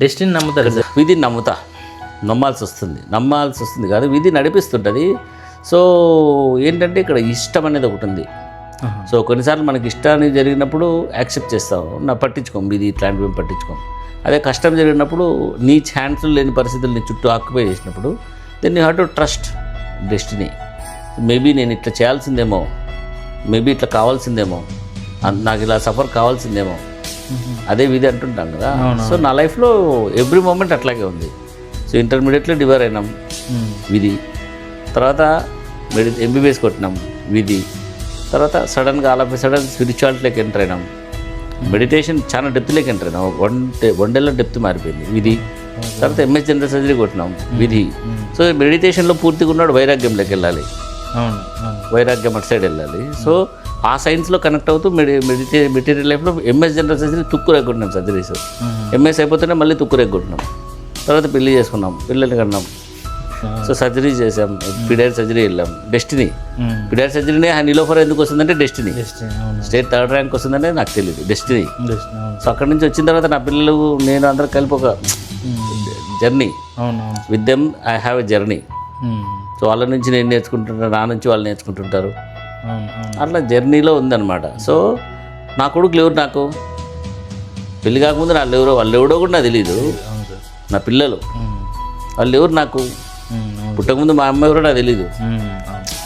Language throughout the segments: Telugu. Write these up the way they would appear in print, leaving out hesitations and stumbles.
డెస్టినీ నమ్ముతారు సార్? విధి నమ్మాల్సి వస్తుంది కాదు, విధి నడిపిస్తుంటుంది. సో ఏంటంటే ఇక్కడ ఇష్టం అనేది ఒకటి ఉంది. సో కొన్నిసార్లు మనకి ఇష్టాన్ని జరిగినప్పుడు యాక్సెప్ట్ చేస్తాం, పట్టించుకోం, విధి ఇట్లాంటివి పట్టించుకోం. అదే కష్టం జరిగినప్పుడు నీ ఛాన్సులు లేని పరిస్థితులు నీ చుట్టూ ఆక్యుపై చేసినప్పుడు then you have to trust destiny. Maybe నేను ఇట్లా చేయాల్సిందేమో, మేబీ ఇట్లా కావాల్సిందేమో, నాకు ఇలా సఫర్ కావాల్సిందేమో, అదే విధి అంటుంటాం కదా. సో నా లైఫ్లో ఎవ్రీ మూమెంట్ అట్లాగే ఉంది. సో ఇంటర్మీడియట్లో డివైర్ అయినాం, విధి. తర్వాత ఎంబీబీఎస్ కొట్టినాం, విధి. తర్వాత సడన్గా ఆల్ ఆఫ్ సడన్ స్పిరిచువాలిటీలోకి ఎంటర్ అయినాం, మెడిటేషన్ చాలా డెప్త్లోకి ఎంటర్ అయినాం, వన్ డేలో డెప్త్ మారిపోయింది, విధి. తర్వాత ఎంఎస్ జనరల్ సర్జరీ కొట్టినాం, విధి. సో మెడిటేషన్లో పూర్తిగా ఉన్నాడు, వైరాగ్యంలోకి వెళ్ళాలి, వైరాగ్యం అటు సైడ్ వెళ్ళాలి. సో ఆ సైన్స్లో కనెక్ట్ అవుతూ మెటీరియల్ లైఫ్లో ఎంఎస్ జనరల్ సర్జరీ తుక్కురేగొట్టినాం సర్జరీస్. ఎంఎస్ అయిపోతేనే మళ్ళీ తుక్కురేగొట్టినాం. తర్వాత పెళ్లి చేసుకున్నాం, పిల్లల్ని కన్నాం. సో సర్జరీ చేసాం, పిడైర్ సర్జరీ వెళ్ళాం, డెస్టినీ. పిడైర్ సర్జరీనే నీలోఫర్ ఎందుకు వస్తుందంటే డెస్టినీ. స్టేట్ 3rd ర్యాంక్ వస్తుందంటే నాకు తెలియదు, డెస్టినీ. సో అక్కడి నుంచి వచ్చిన తర్వాత నా పిల్లలు నేను అందరూ కలిపి ఒక journey, with them I have a journey. So వాళ్ళ నుంచి నేను నేర్చుకుంటుంటాను, నా నుంచి వాళ్ళు నేర్చుకుంటుంటారు, అట్లా జర్నీలో ఉందన్నమాట. సో నా కొడుకులు ఎవరు, నాకు పెళ్ళి కాకముందు వాళ్ళు ఎవడో కూడా నాకు తెలియదు. నా పిల్లలు వాళ్ళు ఎవరు, నాకు పుట్టకముందు మా అమ్మ ఎవరో నాకు తెలీదు.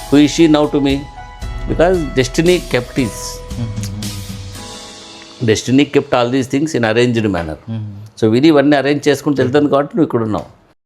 Who is she now to me, because destiny kept all these things in arranged manner. So విధి ఇవన్నీ అరేంజ్ చేసుకుంటూ వెళ్తుంది కాబట్టి నువ్వు ఇక్కడ ఉన్నావు.